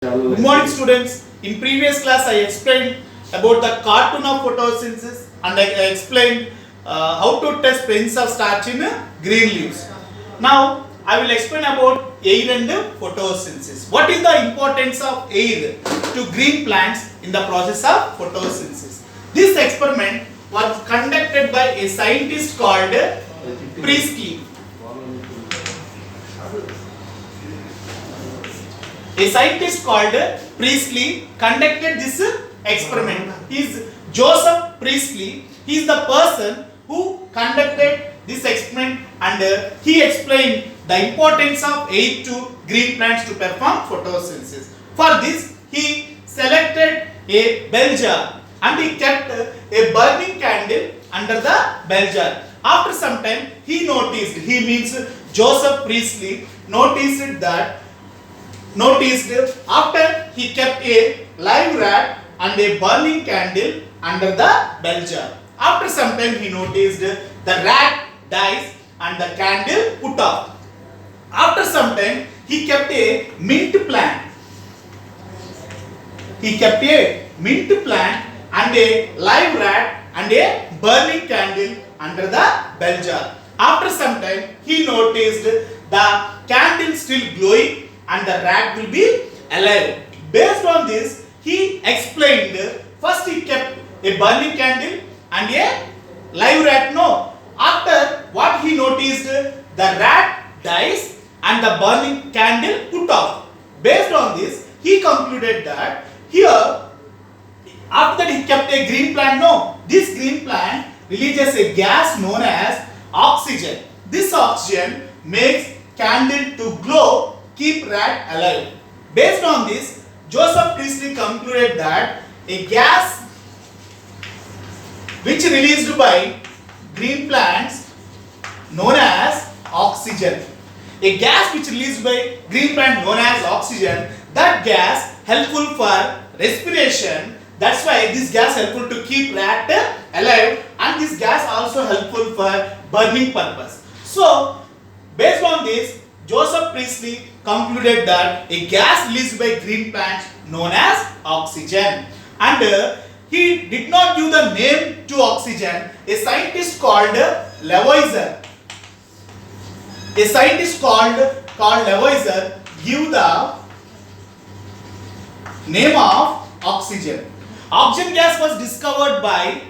Good morning, students. In previous class, I explained about the cartoon of photosynthesis and I explained how to test presence of starch in green leaves. Now, I will explain about air and photosynthesis. What is the importance of air to green plants in the process of photosynthesis? This experiment was conducted by a scientist called Priestley. A scientist called Priestley conducted this experiment. He is Joseph Priestley. He is the person who conducted this experiment and he explained the importance of air to green plants to perform photosynthesis. For this, he selected a bell jar and he kept a burning candle under the bell jar. After some time, he means Joseph Priestley noticed after he kept a live rat and a burning candle under the bell jar. After some time he noticed the rat dies and the candle put off. After some time he kept a mint plant. He kept a mint plant and a live rat and a burning candle under the bell jar. After some time he noticed the candle still glowing and the rat will be alive. Based on this, he explained, first he kept a burning candle and a live rat. No. After what he noticed, the rat dies and the burning candle put off. Based on this, he concluded that here, after that he kept a green plant. No. This green plant releases a gas known as oxygen. This oxygen makes candle to glow, keep rat alive. Based on this, Joseph Priestley concluded that a gas which released by green plants known as oxygen. A gas which released by green plant known as oxygen, that gas helpful for respiration. That's why this gas helpful to keep rat alive and this gas also helpful for burning purpose. So, based on this, Joseph Priestley concluded that a gas released by green plants known as oxygen. And he did not give the name to oxygen. A scientist called Lavoisier. A scientist called Lavoisier gave the name of oxygen. Oxygen gas was discovered by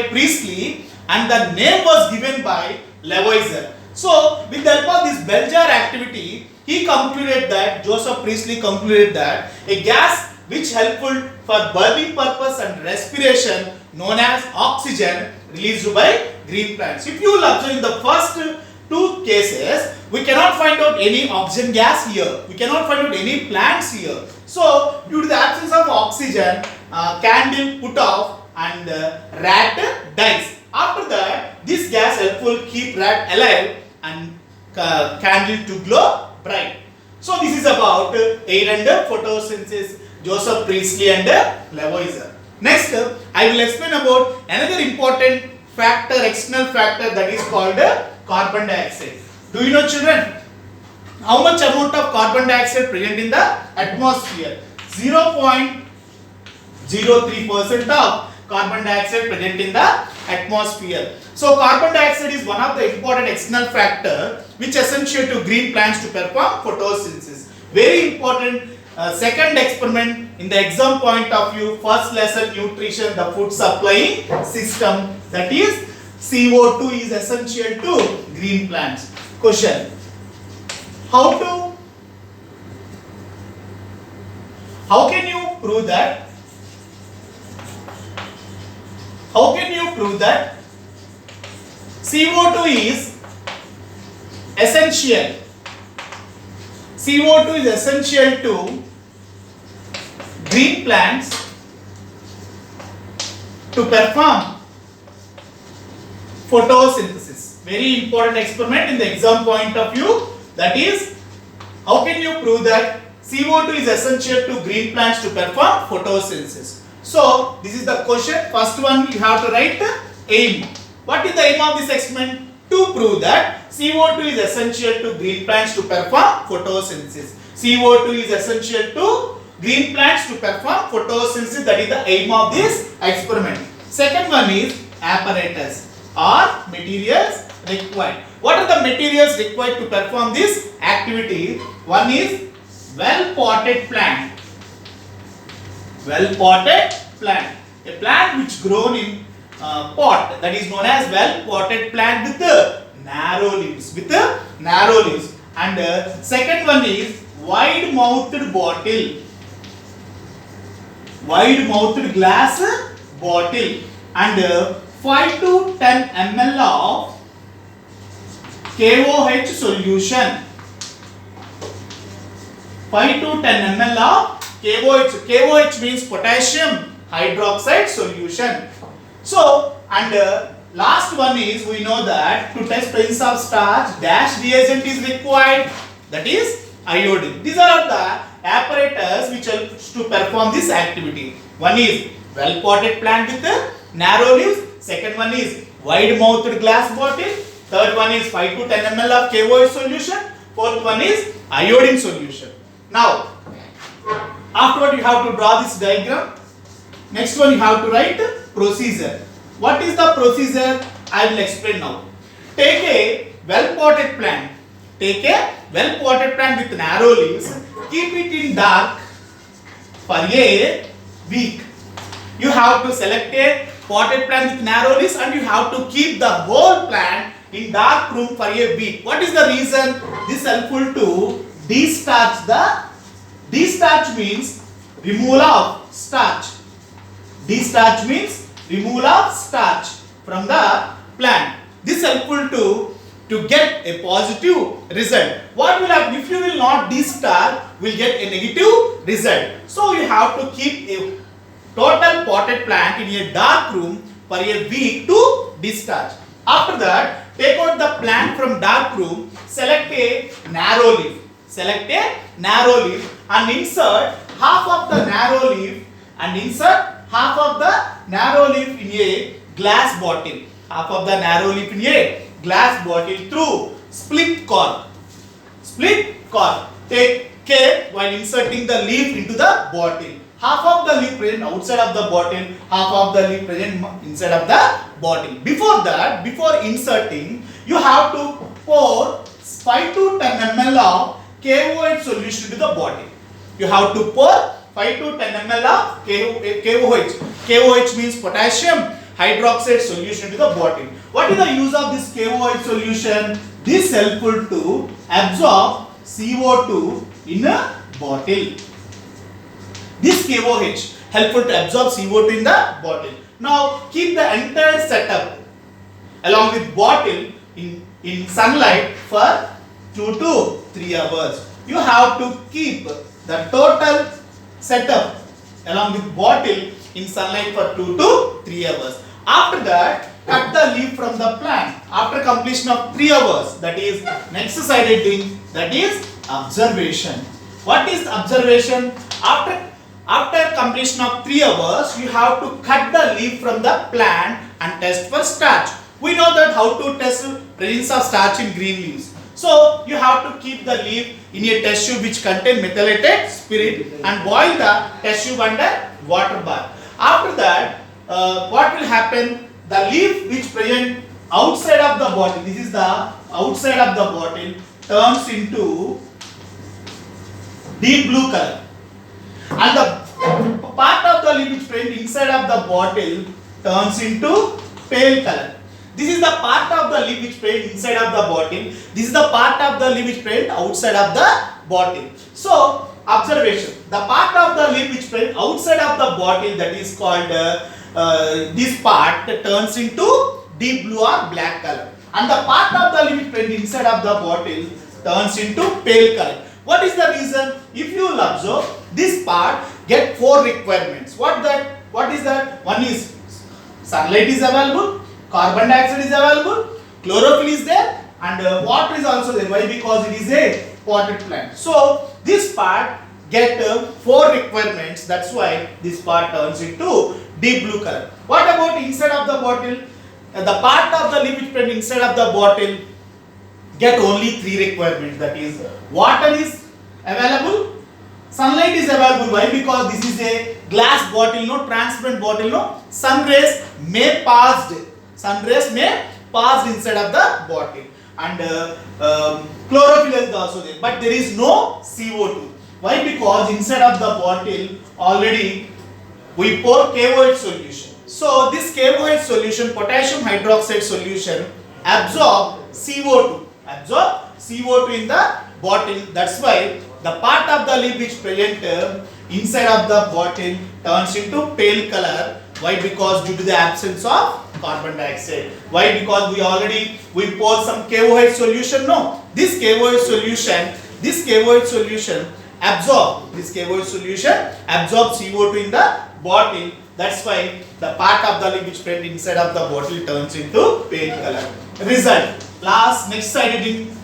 Priestley and the name was given by Lavoisier. So, with the help of this bell jar activity, Joseph Priestley concluded that a gas which helpful for burning purpose and respiration known as oxygen released by green plants. If you will observe in the first two cases, we cannot find out any oxygen gas here. We cannot find out any plants here. So, due to the absence of oxygen, candle put off and rat dies. After that, this gas helpful keep rat alive and candle to glow bright. So this is about air and photosynthesis, Joseph Priestley and Lavoisier. Next, I will explain about another important factor, external factor, that is called carbon dioxide. Do you know, children, how much amount of carbon dioxide present in the atmosphere? 0.03% of carbon dioxide present in the atmosphere. So carbon dioxide is one of the important external factor which essential to green plants to perform photosynthesis. Very important second experiment in the exam point of view. First lesson, nutrition, the food supplying system, that is CO2 is essential to green plants. Question: How can you prove that? How can you prove that CO2 is essential? CO2 is essential to green plants to perform photosynthesis. Very important experiment in the exam point of view. That is, how can you prove that CO2 is essential to green plants to perform photosynthesis? So, this is the question. First one, you have to write the aim. What is the aim of this experiment? To prove that CO2 is essential to green plants to perform photosynthesis. CO2 is essential to green plants to perform photosynthesis. That is the aim of this experiment. Second one is apparatus or materials required. What are the materials required to perform this activity? One is well-potted plant. Well-potted plant. A plant which grown in pot, that is known as well-potted plant with narrow leaves. And second one is wide-mouthed bottle. Wide-mouthed glass bottle. And 5 to 10 ml of KOH solution. 5 to 10 ml of KOH. KOH means potassium hydroxide solution. So, and last one is, we know that to test presence of starch, dash reagent is required. That is iodine. These are the apparatus which helps to perform this activity. One is well-potted plant with narrow leaves. Second one is wide-mouthed glass bottle. Third one is 5 to 10 ml of KOH solution. Fourth one is iodine solution. Now, afterward you have to draw this diagram. Next one you have to write procedure. What is the procedure? I will explain now. Take a well-potted plant. Take a well-potted plant with narrow leaves. Keep it in dark for a week. You have to select a potted plant with narrow leaves and you have to keep the whole plant in dark room for a week. What is the reason? This is helpful to de-starch the. De-starch means removal of starch. De-starch means removal of starch from the plant. This is helpful to get a positive result. What will happen if you will not de-starch? Will get a negative result. So you have to keep a total potted plant in a dark room for a week to de-starch. After that, take out the plant from dark room. Select a narrow leaf. Select a narrow leaf and insert half of the narrow leaf in a glass bottle. Half of the narrow leaf in a glass bottle through split cork. Split cork. Take care while inserting the leaf into the bottle. Half of the leaf present outside of the bottle, half of the leaf present inside of the bottle. Before that, before inserting, you have to pour 5 to 10 ml of KOH solution into the bottle. You have to pour 5 to 10 ml of KOH. KOH means potassium hydroxide solution into the bottle. What is the use of this KOH solution? This is helpful to absorb CO2 in a bottle. This KOH helpful to absorb CO2 in the bottle. Now keep the entire setup along with bottle in sunlight for 2 to 3 hours. You have to keep the total setup along with bottle in sunlight for 2 to 3 hours. After that, cut the leaf from the plant. After completion of 3 hours, that is next decided thing, that is observation. What is observation? After completion of 3 hours, you have to cut the leaf from the plant and test for starch. We know that how to test presence of starch in green leaves. So you have to keep the leaf in a test tube which contain methylated spirit and boil the test tube under water bath. After that, what will happen? The leaf which present outside of the bottle, this is the outside of the bottle, turns into deep blue color. And the part of the leaf which present inside of the bottle turns into pale color. This is the part of the leaf which present inside of the bottle. This is the part of the leaf which present outside of the bottle. So, observation. The part of the leaf which present outside of the bottle, that is called this part, turns into deep blue or black color. And the part of the leaf which present inside of the bottle turns into pale color. What is the reason? If you will observe, this part get 4 requirements. What is that? One is sunlight is available, carbon dioxide is available, chlorophyll is there, and water is also there. Why? Because it is a potted plant. So this part get 4 requirements. That's why this part turns into deep blue color. What about inside of the bottle? The part of the leaf which present inside of the bottle get only 3 requirements. That is, water is available? Sunlight is available. Why? Because this is a glass bottle, no transparent bottle, no. Sun rays may pass inside of the bottle, and chlorophyll is also there, but there is no CO2. Why? Because inside of the bottle already we pour KOH solution. So this KOH solution, potassium hydroxide solution, absorb CO2 in the bottle. That's why the part of the leaf which present inside of the bottle turns into pale color. Why? Because due to the absence of carbon dioxide. Why? Because we pour some KOH solution. No, this KOH solution absorb CO2 in the bottle. That's why the part of the leaf which present inside of the bottle turns into pale color. Result. Next slide heading.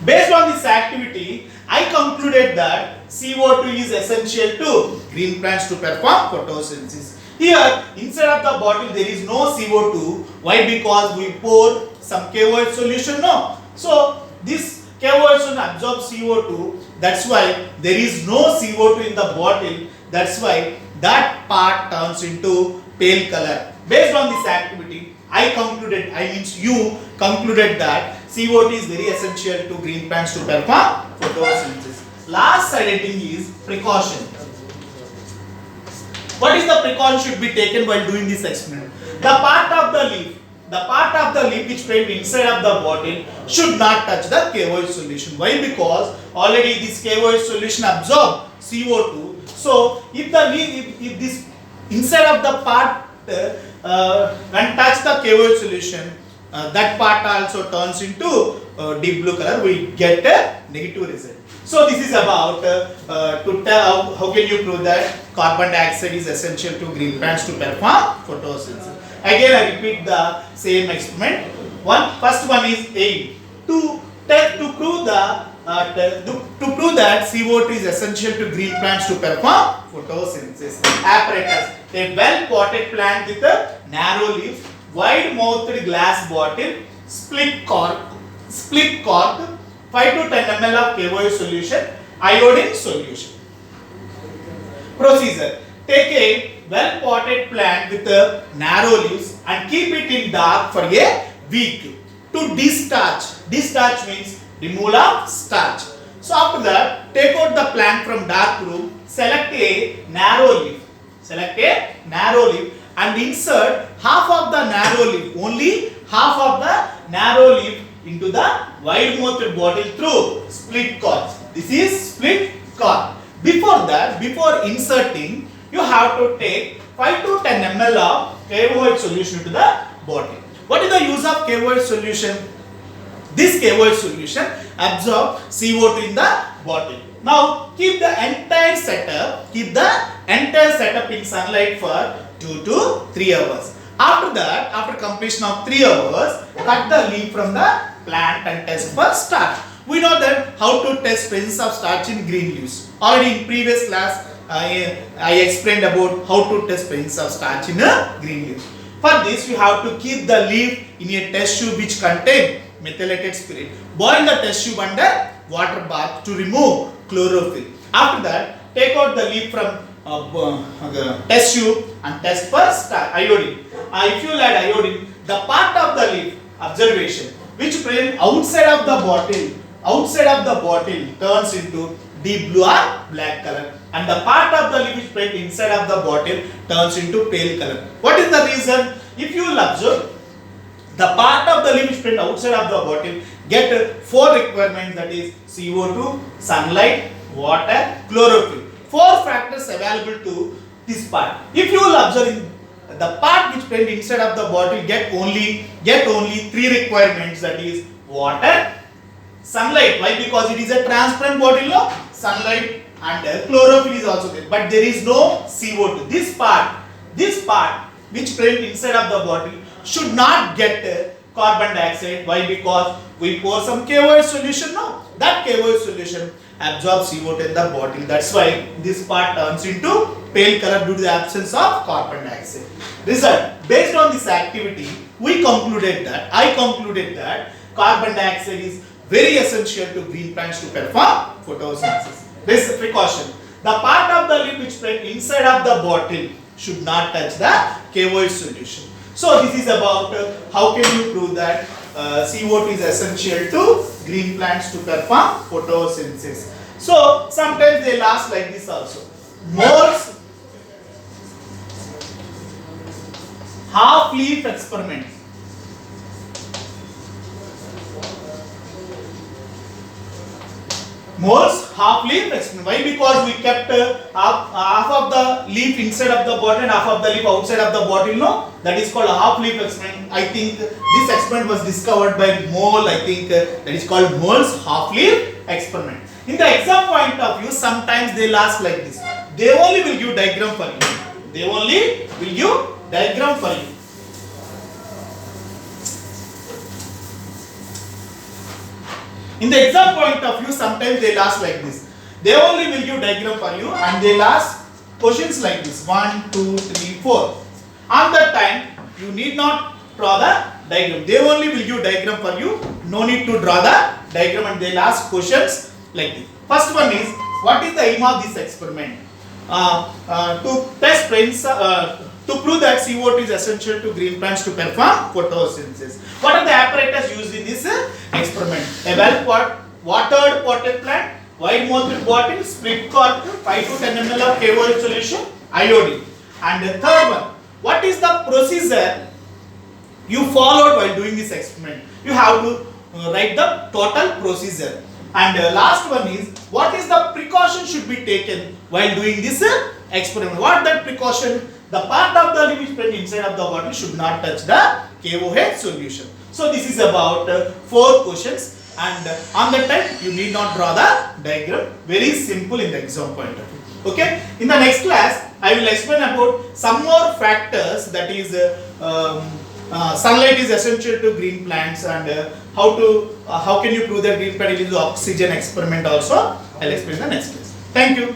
Based on this activity, I concluded that CO2 is essential to green plants to perform photosynthesis. Here, inside of the bottle there is no CO2. Why? Because we pour some KOH solution. No. So this KOH solution absorbs CO2. That's why there is no CO2 in the bottle. That's why that part turns into pale color. Based on this activity, you concluded that CO2 is very essential to green plants to perform photosynthesis. Last slide heading is precaution. What is the precaution should be taken while doing this experiment? The part of the leaf which present inside of the bottle should not touch the KOH solution. Why? Because already this KOH solution absorb CO2. So if this inside of the part when touch the KOH solution, that part also turns into deep blue color. We get a negative result. So this is about to tell how can you prove that carbon dioxide is essential to green plants to perform photosynthesis. Again, I repeat the same experiment. First one is aim to prove that CO2 is essential to green plants to perform photosynthesis. Apparatus: a well-potted plant with a narrow leaf, wide-mouthed glass bottle, split cork, 5 to 10 ml of KOH solution, iodine solution. Procedure: take a well-potted plant with a narrow leaves and keep it in dark for a week to discharge. Discharge means removal of starch. So after that, take out the plant from dark room, select a narrow leaf and insert half of the narrow leaf, only half of the narrow leaf into the wide-mouthed bottle through split cork. This is split cork. Before inserting, you have to take 5 to 10 ml of KOH solution into the bottle. What is the use of KOH solution? This KOH solution absorbs CO2 in the bottle. Now keep the entire setup in sunlight for 2 to 3 hours. After that, after completion of 3 hours, cut the leaf from the plant and test for starch. We know that how to test presence of starch in green leaves. Already in previous class, I explained about how to test presence of starch in a green leaf. For this, you have to keep the leaf in a test tube which contain methylated spirit. Boil the test tube under water bath to remove chlorophyll. After that, take out the leaf from test tube and test for iodine. If you add iodine, the part of the leaf observation which present outside of the bottle turns into deep blue or black color, and the part of the leaf which present inside of the bottle turns into pale color. What is the reason? If you will observe, the part of the leaf which present outside of the bottle get 4 requirements, that is CO2, sunlight, water, chlorophyll. 4 factors available to this part. If you will observe, the part which present inside of the bottle get only 3 requirements, that is water, sunlight. Why? Because it is a transparent bottle, no? Sunlight and chlorophyll is also there, but there is no CO2. This part which present inside of the bottle should not get carbon dioxide. Why? Because we pour some KOH solution, no? That KOH solution absorbs CO2 in the bottle. That's why this part turns into pale color due to the absence of carbon dioxide. Result: based on this activity, I concluded that carbon dioxide is very essential to green plants to perform photosynthesis. This is precaution. The part of the leaf which spread inside of the bottle should not touch the KOH solution. So this is about how can you prove that CO2 is essential to green plants to perform photosynthesis. So sometimes they last like this also. Moles half leaf experiment. Moles half leaf experiment. Why? Because we kept half of the leaf inside of the bottle and half of the leaf outside of the bottle. No, that is called a half leaf experiment. I think this experiment was discovered by Mole. I think that is called Mole's half leaf experiment. In the exam point of view, sometimes they last like this. They only will give diagram for you. They only will give diagram for you. In the exam point of view, sometimes they last like this. They only will give diagram for you and they last questions like this. 1, 2, 3, 4. On that time, you need not draw the diagram. They only will give diagram for you. No need to draw the diagram and they last questions like this. First one is, what is the aim of this experiment? To test brains, to prove that CO2 is essential to green plants to perform photosynthesis. What are the apparatus used in this experiment? A watered potted plant, wide mouthed bottle, split cork, 5 to 10 ml of KOH solution, iodine. And the third one, what is the procedure you followed while doing this experiment? You have to write the total procedure. And last one is, what is the precaution should be taken while doing this experiment? What that precaution? The part of the leaf spread inside of the bottle should not touch the KOH solution. So this is about 4 questions and on the time you need not draw the diagram. Very simple in the exam point of view. Okay. In the next class, I will explain about some more factors, that is sunlight is essential to green plants and how can you prove that green plant is oxygen experiment also. I will explain in the next class. Thank you.